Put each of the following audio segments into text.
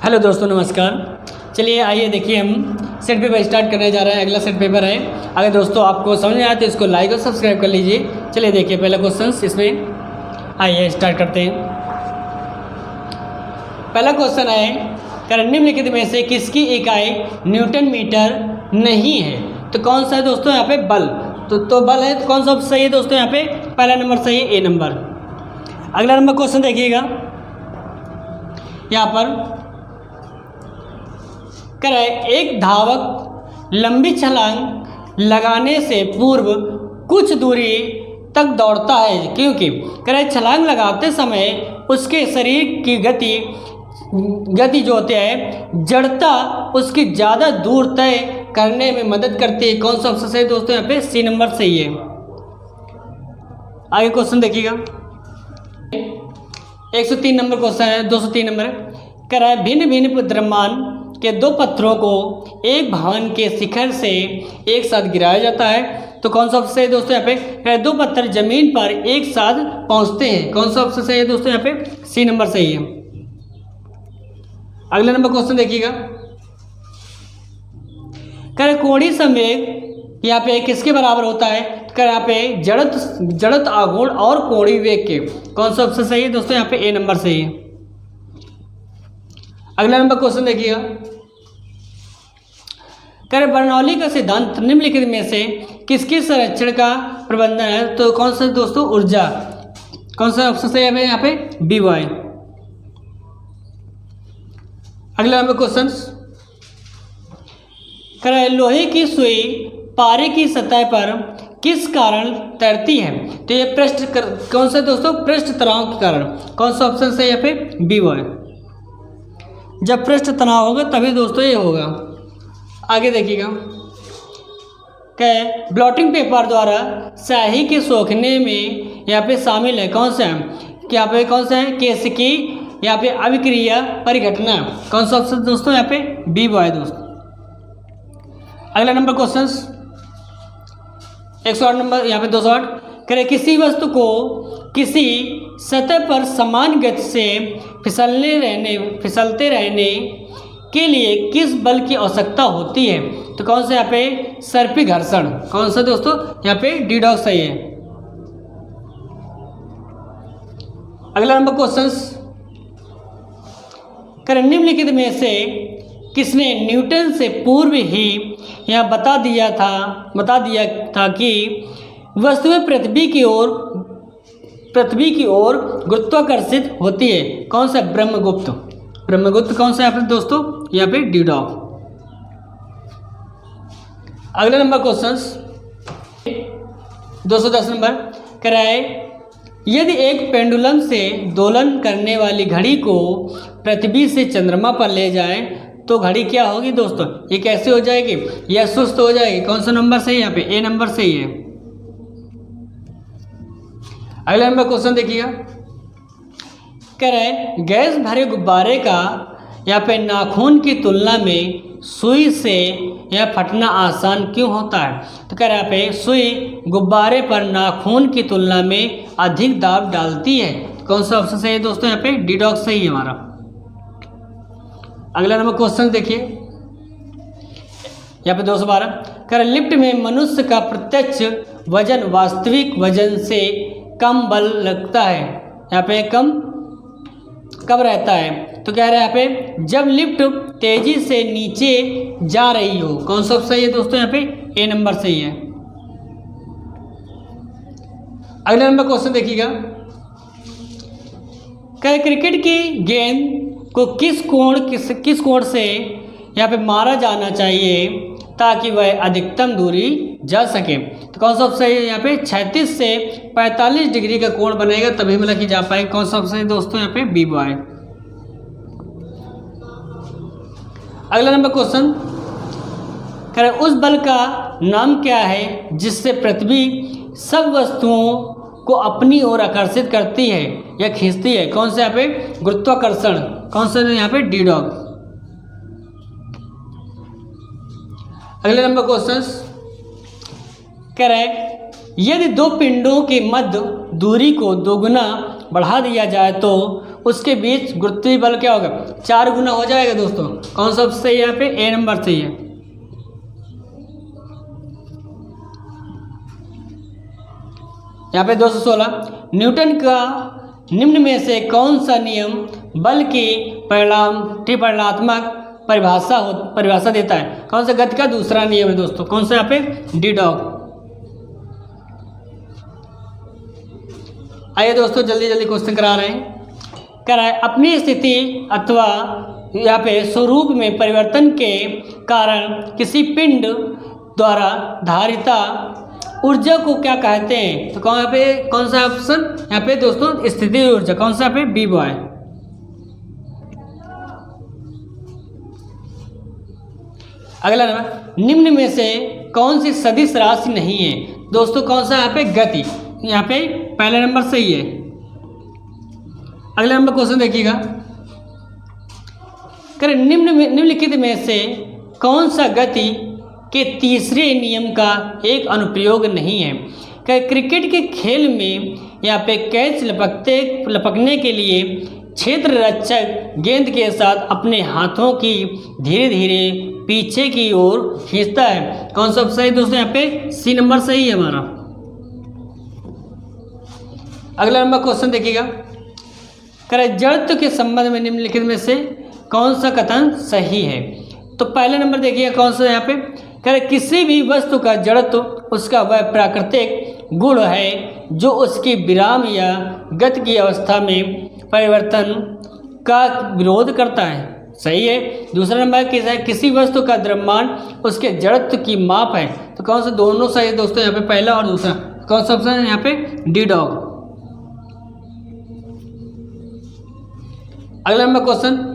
Hello दोस्तों, नमस्कार। चलिए आइए देखिए, हम सेट पेपर स्टार्ट करने जा रहे हैं। अगला सेट पेपर है। अगर दोस्तों आपको समझ में आए तो इसको लाइक और सब्सक्राइब कर लीजिए। चलिए देखिए पहला क्वेश्चन इसमें। आइए स्टार्ट करते हैं। पहला क्वेश्चन है, कर निम्नलिखित में से किसकी इकाई न्यूटन मीटर नहीं है? तो कौन सा है दोस्तों यहाँ पे? बल। तो बल है, तो कौन सा सही है दोस्तों यहाँ पे? पहला नंबर सही है, ए नंबर। अगला नंबर क्वेश्चन देखिएगा यहाँ पर। करे एक धावक लंबी छलांग लगाने से पूर्व कुछ दूरी तक दौड़ता है, क्योंकि करे छलांग लगाते समय उसके शरीर की गति जो होती है, जड़ता उसकी ज़्यादा दूर तय करने में मदद करती है। कौन सा ऑप्शन सही दोस्तों यहाँ पे? सी नंबर सही है। आगे क्वेश्चन देखिएगा, 103 नंबर क्वेश्चन है, 203 नंबर करे भिन्न भिन्न द्रव्यमान के दो पत्थरों को एक भवन के शिखर से एक साथ गिराया जाता है। तो कौन सा ऑप्शन सही है दोस्तों यहाँ पे? दो पत्थर जमीन पर एक साथ पहुंचते हैं। कौन सा ऑप्शन सही है दोस्तों यहाँ पे? सी नंबर सही है। अगला नंबर क्वेश्चन देखिएगा, करे कोणीय संवेग यहाँ पे किसके बराबर होता है? कर यहाँ पे जड़त्व आघूर्ण और कोणीय वेग के। कौन सा ऑप्शन सही है दोस्तों यहाँ पे? ए नंबर सही है। अगला नंबर क्वेश्चन देखिएगा, करे बर्नौली का सिद्धांत निम्नलिखित में से किसके संरक्षण का प्रबंधन है? तो कौन सा दोस्तों? ऊर्जा। कौन सा ऑप्शन सही है यहाँ पे? B Y. अगला नंबर क्वेश्चन, करे लोहे की सुई पारे की सतह पर किस कारण तैरती है? तो ये कौन सा दोस्तों? पृष्ठ तनाव के कारण। कौन सा ऑप्शन सही है यहाँ पे? B Y. जब पृष्ठ तनाव होगा तभी दोस्तों ये होगा। आगे देखिएगा, क्या ब्लॉटिंग पेपर द्वारा स्याही के सोखने में यहाँ पे शामिल है? कौन सा है? कि यहाँ पे कौन सा है? केश की यहाँ पे अभिक्रिया परिघटना। कौन सा ऑप्शन दोस्तों यहाँ पे? बी बॉय दोस्तों। अगला नंबर क्वेश्चन 108 नंबर यहाँ पे 208, करे किसी वस्तु को किसी सतह पर समान गति से फिसलते रहने के लिए किस बल की आवश्यकता होती है? तो कौन सा यहाँ पे? सर्पी घर्षण। कौन सा दोस्तों यहाँ पे? डी डॉग सही है। अगला नंबर क्वेश्चन, कर निम्नलिखित में से किसने न्यूटन से पूर्व ही यह बता दिया था कि वस्तुएं पृथ्वी की ओर गुरुत्वाकर्षित होती है? कौन सा? ब्रह्मगुप्त। कौन सा यहाँ पे दोस्तों? यहाँ पे डी डॉग। अगला नंबर क्वेश्चन 210 नंबर, कराए यदि एक पेंडुलम से दोलन करने वाली घड़ी को पृथ्वी से चंद्रमा पर ले जाए तो घड़ी क्या होगी दोस्तों? ये कैसे हो जाएगी? यह सुस्त हो जाएगी। कौन सा नंबर सही है यहाँ पे? ए नंबर सही है। अगला नंबर क्वेश्चन देखिएगा, करें गैस भरे गुब्बारे का यहाँ पे नाखून की तुलना में सुई से यह फटना आसान क्यों होता है? तो कह रहे यहाँ पे सुई गुब्बारे पर नाखून की तुलना में अधिक दाब डालती है। कौन सा ऑप्शन सही है दोस्तों यहाँ पे? डी डॉग सही है हमारा। अगला नंबर क्वेश्चन देखिए यहाँ पे 212, कर लिफ्ट में मनुष्य का प्रत्यक्ष वजन वास्तविक वजन से कम बल लगता है। यहाँ पे कब रहता है? तो कह रहे हैं यहाँ पे जब लिफ्ट तेजी से नीचे जा रही हो। कौन सा सही है दोस्तों यहाँ पे? ए नंबर सही है। अगला नंबर क्वेश्चन देखिएगा, कह क्रिकेट की गेंद को किस कोण से यहाँ पे मारा जाना चाहिए ताकि वह अधिकतम दूरी जा सके? तो कौन सा ऑप्शन है यहाँ पे? 36 से 45 डिग्री का कोण बनेगा तभी मतलब कि जा पाएगा। कौन सा ऑप्शन है दोस्तों यहाँ पे? B boy. अगला नंबर क्वेश्चन, करें उस बल का नाम क्या है जिससे पृथ्वी सब वस्तुओं को अपनी ओर आकर्षित करती है या खींचती है? कौन सा यहाँ पे? गुरुत्वाकर्षण। कौन सा यहाँ पे? D dog. अगले नंबर क्वेश्चन, करें यदि दो पिंडों के मध्य दूरी को दोगुना बढ़ा दिया जाए तो उसके बीच गुरुत्वीय बल क्या होगा, 4 गुना हो जाएगा दोस्तों। कौन सा सही है यहाँ पे, ए नंबर सही है। यहाँ पे 216, न्यूटन का निम्न में से कौन सा नियम बल की परिमाणात्मक परिभाषा देता है। कौन सा गति का दूसरा नियम है दोस्तों, कौन सा यहाँ पे, डी डॉग। आइए दोस्तों जल्दी जल्दी क्वेश्चन करा रहे हैं। अपनी स्थिति अथवा यहाँ पे स्वरूप में परिवर्तन के कारण किसी पिंड द्वारा धारिता ऊर्जा को क्या कहते हैं। तो कौन सा ऑप्शन यहाँ पे दोस्तों, स्थिति ऊर्जा। कौन सा यहाँ पे, बी बॉय। अगला नंबर, निम्न में से कौन सी सदिश राशि नहीं है दोस्तों। कौन सा यहाँ पे, गति। यहाँ पे पहला नंबर सही है। अगला नंबर क्वेश्चन देखिएगा, निम्नलिखित में से कौन सा गति के तीसरे नियम का एक अनुप्रयोग नहीं है। क्रिकेट के खेल में यहाँ पे कैच लपकने के लिए क्षेत्र रक्षक गेंद के साथ अपने हाथों की धीरे धीरे पीछे की ओर खींचता है। कौन सा सही दोस्तों, यहाँ पे सी नंबर सही है हमारा। अगला नंबर क्वेश्चन देखिएगा, जड़त्व के संबंध में निम्नलिखित में से कौन सा कथन सही है। तो पहला नंबर देखिएगा, कौन सा यहाँ पे, किसी भी वस्तु का जड़त्व उसका वह प्राकृतिक गुण है जो उसकी विराम या गति की अवस्था में परिवर्तन का विरोध करता है। सही है। दूसरा नंबर किसी वस्तु का द्रव्यमान उसके जड़त्व की माप है। तो कौन सा, दोनों सही है दोस्तों यहाँ पे, पहला और दूसरा। कौन सा ऑप्शन है यहाँ पे, डी डॉग। अगला नंबर क्वेश्चन,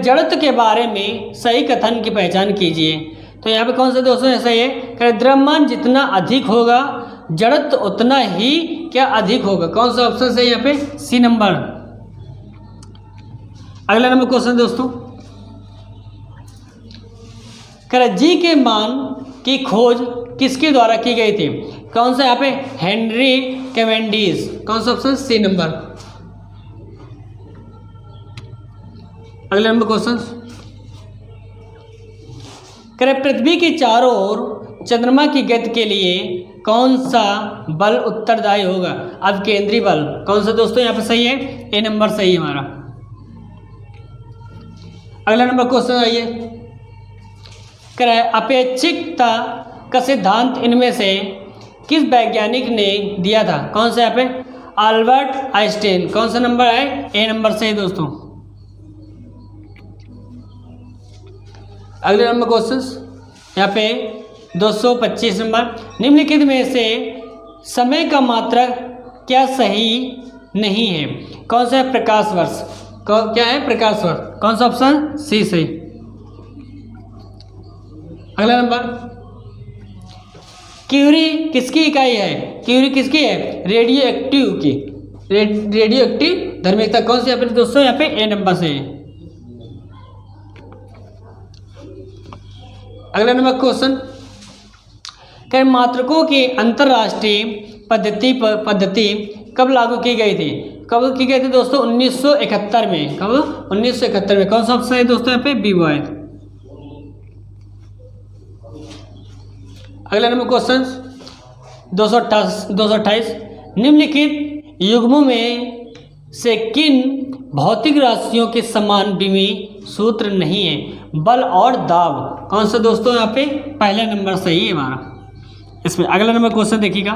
जड़त्व के बारे में सही कथन की पहचान कीजिए। तो यहाँ पे कौन सा दोस्तों सही है, द्रव्यमान जितना अधिक होगा जड़त्व उतना ही क्या अधिक होगा। कौन सा ऑप्शन सही है यहाँ पे, सी नंबर। अगला नंबर क्वेश्चन दोस्तों, जी के मान की खोज किसके द्वारा की गई थी। कौन सा यहाँ पे, हेनरी कैवेंडिश। कौन सा ऑप्शन, सी नंबर। अगला नंबर क्वेश्चन, पृथ्वी के चारों ओर चंद्रमा की गति के लिए कौन सा बल उत्तरदायी होगा। अब केंद्रीय बल। कौन सा दोस्तों यहाँ पे सही है, ए नंबर सही है हमारा। अगला नंबर क्वेश्चन आइए, अपेक्षिकता का सिद्धांत इनमें से किस वैज्ञानिक ने दिया था। कौन सा यहाँ पे, अल्बर्ट आइंस्टाइन। कौन सा नंबर है, ए नंबर सही दोस्तों। अगले नंबर क्वेश्चन यहाँ पे 225 नंबर, निम्नलिखित में से समय का मात्रक क्या सही नहीं है। कौन सा है, प्रकाश वर्ष। क्या है, प्रकाश वर्ष। कौन सा ऑप्शन, सी सही। अगला नंबर, क्यूरी किसकी इकाई है। क्यूरी किसकी है, रेडियो एक्टिव की। रेडियो एक्टिव धार्मिकता। कौन सी यहाँ पे दोस्तों, यहाँ पे ए नंबर से। अगला नंबर क्वेश्चन, मात्रकों की अंतरराष्ट्रीय पद्धति कब लागू की गई थी। कब की गई थी दोस्तों, 1971 में। कब, 1971 में। कौन सा ऑप्शन है दोस्तों यहाँ पे, बी बॉय। अगला नंबर क्वेश्चन 228, निम्नलिखित युग्मों में से किन भौतिक राशियों के समान विमी सूत्र नहीं है। बल और दाब। कौन सा दोस्तों यहाँ पे, पहला नंबर सही है हमारा इसमें। अगला नंबर क्वेश्चन देखिएगा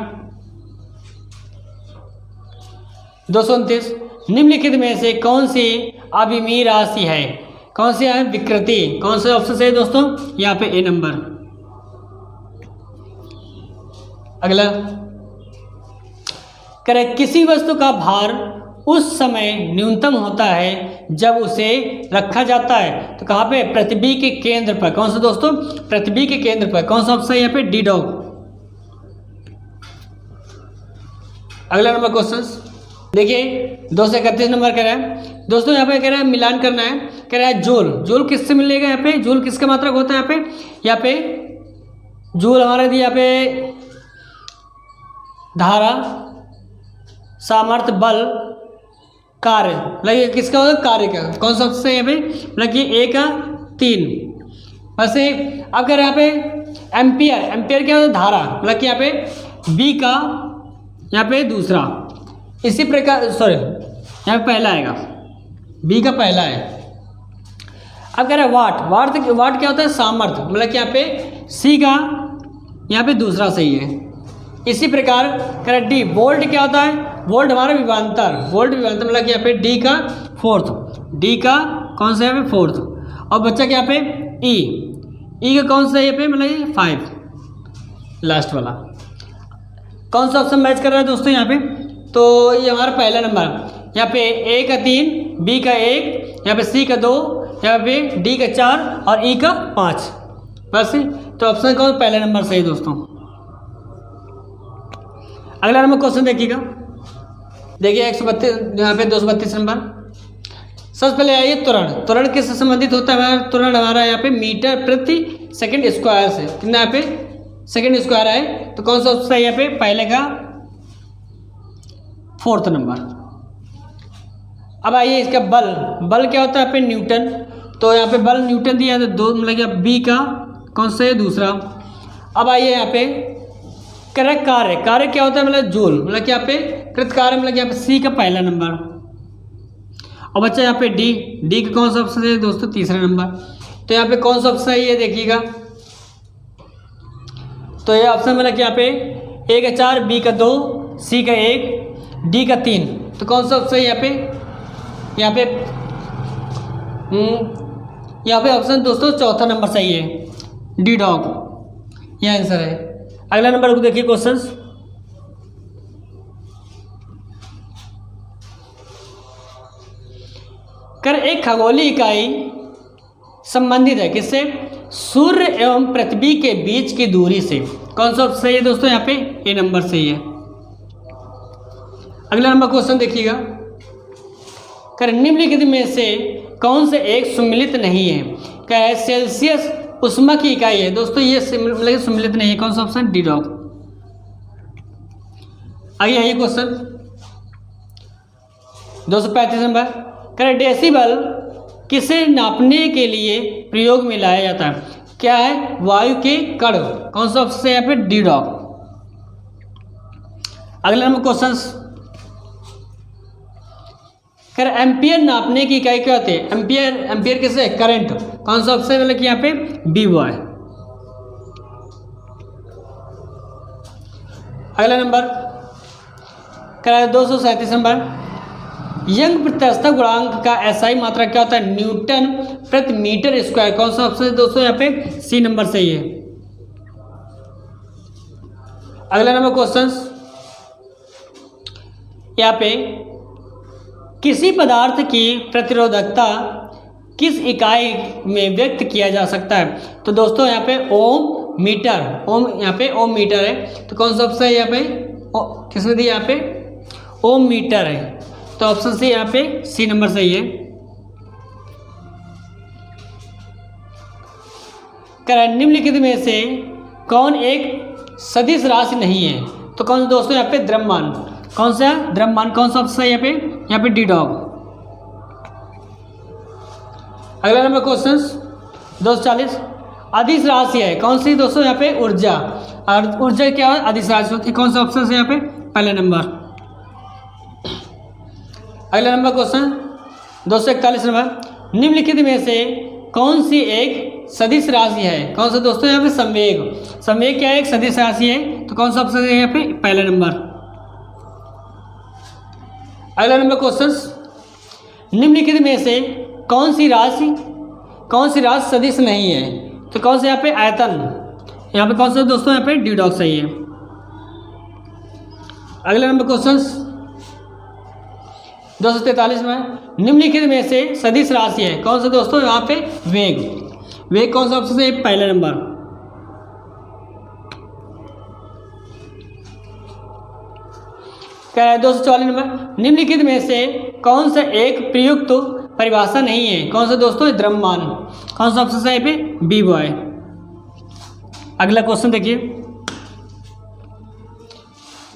229, निम्नलिखित में से कौन सी अविमीय राशि है। कौन सी है, विकृति। कौन सा ऑप्शन सही है दोस्तों, यहाँ पे ए नंबर। अगला, किसी वस्तु का भार उस समय न्यूनतम होता है जब उसे रखा जाता है। तो कहाँ पे, पृथ्वी के केंद्र पर। कौन सा दोस्तों, पृथ्वी के केंद्र पर। कौन सा ऑप्शन है यहाँ पे, डी डॉग। अगला नंबर क्वेश्चन देखिए 231 नंबर कह रहा है दोस्तों, यहाँ पे कह रहा है मिलान करना है। कह रहा है जूल। जूल किससे मिलेगा यहाँ पे, जूल किसका मात्रक होता है यहाँ पे जूल हमारा दिया यहाँ पे धारा, सामर्थ्य, बल, कार्य, मतलब ये किसका होगा, कार्य का। कौन सा ऑप्शन सही है यहाँ पे, मतलब कि ए का 3। वैसे अगर यहाँ पे एम्पियर, एम्पियर क्या होता है, धारा, मतलब कि यहाँ पे बी का यहाँ पे दूसरा। इसी प्रकार सॉरी यहाँ पे पहला आएगा, बी का पहला है। अब कह रहे हैं वाट, वाट क्या होता है, सामर्थ्य, मतलब कि यहाँ पे सी का यहाँ पे दूसरा सही है। इसी प्रकार कह रहे डी, वोल्ट क्या होता है, वोल्ट हमारा विभवांतर, वोल्ट विभवांतर, मतलब कि यहाँ पे डी का फोर्थ, डी का कौन सा यहाँ पे फोर्थ। और बच्चा क्या यहाँ पे ई का कौन सा यहाँ पे, मतलब ये 5 लास्ट वाला। कौन सा ऑप्शन मैच कर रहा है दोस्तों यहाँ पे, तो ये हमारा पहला नंबर, यहाँ पे ए का 3, बी का 1, यहाँ पे सी का 2, यहाँ पे डी का 4 और ई का 5। बस तो ऑप्शन कौन, पहला नंबर सही दोस्तों। अगला नंबर क्वेश्चन देखिएगा, देखिए 132 यहाँ पे 232 नंबर। सबसे पहले आइए त्वरण, त्वरण किससे संबंधित होता है हमारा, त्वरण हमारा यहाँ पे मीटर प्रति सेकंड स्क्वायर से, कितना यहाँ पे सेकंड स्क्वायर है। तो कौन सा ऑप्शन है यहाँ पे, पहले का 4th नंबर। अब आइए इसका बल, बल क्या होता है यहाँ पे, न्यूटन। तो यहाँ पे बल न्यूटन दिया है, तो 2 मतलब बी का कौन सा है, दूसरा। अब आइए यहाँ पे करेक्ट कार्य, कार्य क्या होता है, मतलब जूल, मतलब कि यहाँ पे कृत कार्य, मतलब यहाँ पे सी का पहला नंबर। और बच्चा यहाँ पे डी का कौन सा ऑप्शन है दोस्तों, तीसरा नंबर। तो यहाँ पे कौन सा ऑप्शन है ये देखिएगा, तो ये ऑप्शन मतलब कि यहाँ पे ए का 4, बी का 2, सी का 1, डी का 3। तो कौन सा ऑप्शन है यहाँ पे ऑप्शन दोस्तों चौथा नंबर सही है, डी डॉग, यह आंसर है। अगला नंबर को देखिए क्वेश्चन, कर एक खगोलीय इकाई संबंधित है किससे, सूर्य एवं पृथ्वी के बीच की दूरी से। कौन सा ऑप्शन सही है दोस्तों, यहाँ पे ए नंबर सही है। अगला नंबर क्वेश्चन देखिएगा, कर निम्नलिखित में से कौन से एक सम्मिलित नहीं है। क्या है, सेल्सियस उष्मा की इकाई है दोस्तों, ये सम्मिलित नहीं है। कौन सा ऑप्शन, डी डॉग। आइए क्वेश्चन 235 नंबर, करें डेसिबल किसे नापने के लिए प्रयोग में लाया जाता है। क्या है, वायु के कण। कौन सा ऑप्शन है यहाँ पे, डी डॉग। अगला नंबर क्वेश्चन, कर एम्पियर नापने की इकाई क्या होती है, एम्पियर किसे, करंट। कौन सा ऑप्शन है, मतलब कि यहाँ पे बी बॉय। अगला नंबर कर 237 नंबर, यंग प्रत्यास्थ गुणांक का एसआई मात्रा क्या होता है, न्यूटन प्रति मीटर स्क्वायर। कौन सा ऑप्शन है दोस्तों, यहाँ पे सी नंबर सही है। अगला नंबर क्वेश्चन, यहाँ पे किसी पदार्थ की प्रतिरोधकता किस इकाई में व्यक्त किया जा सकता है। तो दोस्तों यहाँ पे ओम मीटर, ओम यहाँ पे ओम मीटर है। तो कौन सा ऑप्शन है यहाँ पे, किसने दिया, यहाँ पे ओम मीटर है। तो ऑप्शन सी यहाँ पे सी नंबर सही है। करें निम्नलिखित में से कौन एक सदिश राशि नहीं है। तो कौन सा दोस्तों यहाँ पे द्रव्यमान, कौन सा द्रव्यमान, कौन सा ऑप्शन है यहाँ पे डी डॉग। अगला नंबर क्वेश्चन 240, अदिश राशि है कौन सी दोस्तों, यहाँ पे ऊर्जा। और ऊर्जा क्या है, अदिश राशि होती है। कौन सा ऑप्शन है यहाँ पे, पहला नंबर। अगला नंबर क्वेश्चन 241 नंबर, निम्नलिखित में से कौन सी एक सदिश राशि है। कौन सा दोस्तों यहाँ पे संवेग, संवेग क्या है, एक सदिश राशि है। तो कौन सा ऑप्शन है यहाँ पे, पहला नंबर। अगला नंबर क्वेश्चन, निम्नलिखित में से कौन सी राशि सदिश नहीं है। तो कौन सा यहाँ पे आयतन, यहाँ पे कौन सा दोस्तों, यहाँ पे डी डॉग सही है। अगला नंबर क्वेश्चन 243 में, निम्नलिखित में से सदिश राशि है कौन सा दोस्तों, यहाँ पे वेग, वेग कौन सा ऑप्शन है, पहला नंबर। कह रहा है 244 नंबर, निम्नलिखित में से कौन सा एक प्रयुक्त परिभाषा नहीं है। कौन सा दोस्तों, द्रव्यमान। कौन सा ऑप्शन है पे, बी बॉय। अगला क्वेश्चन देखिए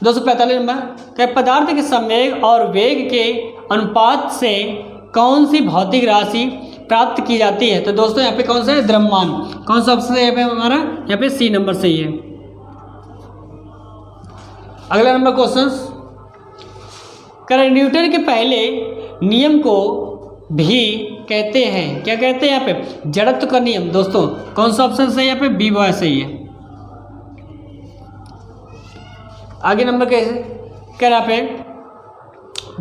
245 नंबर, क्या पदार्थ के संवेग और वेग के अनुपात से कौन सी भौतिक राशि प्राप्त की जाती है? तो दोस्तों यहाँ पे कौन सा है? द्रव्यमान। कौन सा ऑप्शन है यहाँ पे हमारा? यहाँ पे सी नंबर सही है। अगला नंबर क्वेश्चन, न्यूटन के पहले नियम को भी कहते हैं, क्या कहते हैं यहाँ पे? जड़त्व का नियम। दोस्तों कौन सा ऑप्शन सही है यहाँ पे? बी बॉय सही है। आगे नंबर कैसे कह रहा पे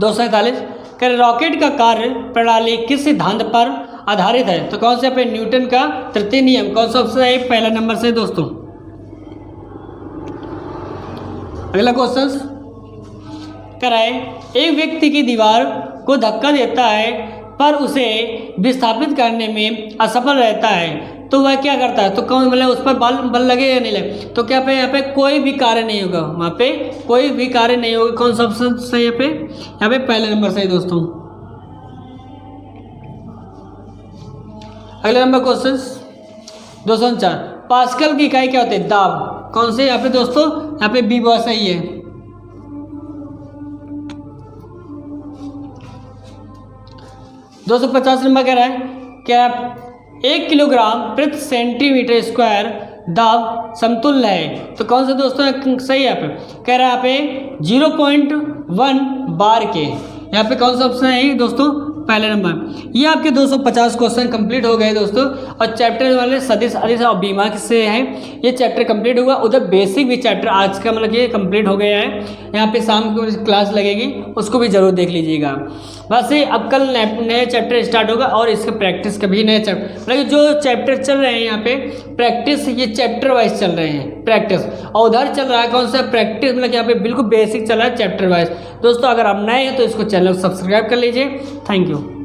247, कह रॉकेट का कार्य प्रणाली किस सिद्धांत पर आधारित है? तो कौन से पे? न्यूटन का तृतीय नियम। कौन सा ऑप्शन है? पहला नंबर से दोस्तों। अगला क्वेश्चन कह रहा है, एक व्यक्ति की दीवार को धक्का देता है पर उसे विस्थापित करने में असफल रहता है, तो वह क्या करता है? तो कौन मतलब उस पर बल लगे या नहीं लगे? तो क्या पे यहाँ पे कोई भी कार्य नहीं होगा, वहाँ पे कोई भी कार्य नहीं होगा। कौन सा ऑप्शन सही है? यहाँ पे पहले नंबर सही दोस्तों। अगला नंबर क्वेश्चन 204, पास्कल की इकाई क्या होती है? दाब। कौन से यहाँ पे दोस्तों? यहाँ पे बी बहुत सही है। 250 नंबर कह रहा है, क्या 1 किलोग्राम प्रति सेंटीमीटर स्क्वायर दाब समतुल्य है? तो कौन सा दोस्तों सही है? यहाँ पे कह रहा है यहाँ पे 0.1 बार के। यहाँ पे कौन सा ऑप्शन है दोस्तों? पहले नंबर। ये आपके 250 क्वेश्चन कंप्लीट हो गए दोस्तों, और चैप्टर वाले सदिश अदिश और बीमा से है ये चैप्टर कंप्लीट हुआ। उधर बेसिक भी चैप्टर आज का मतलब ये कंप्लीट हो गया है। यहाँ पे शाम को क्लास लगेगी, उसको भी जरूर देख लीजिएगा। बस अब कल नया चैप्टर स्टार्ट होगा और इसका प्रैक्टिस का भी नया चैप्टर, मतलब जो चैप्टर चल रहे हैं यहाँ पे प्रैक्टिस, ये चैप्टर वाइज चल रहे हैं प्रैक्टिस, और उधर चल रहा है कौन सा? प्रैक्टिस, मतलब यहाँ पे बिल्कुल बेसिक चल रहा है चैप्टर वाइज। दोस्तों अगर आप नए हैं तो इसको चैनल सब्सक्राइब कर लीजिए। Thank you.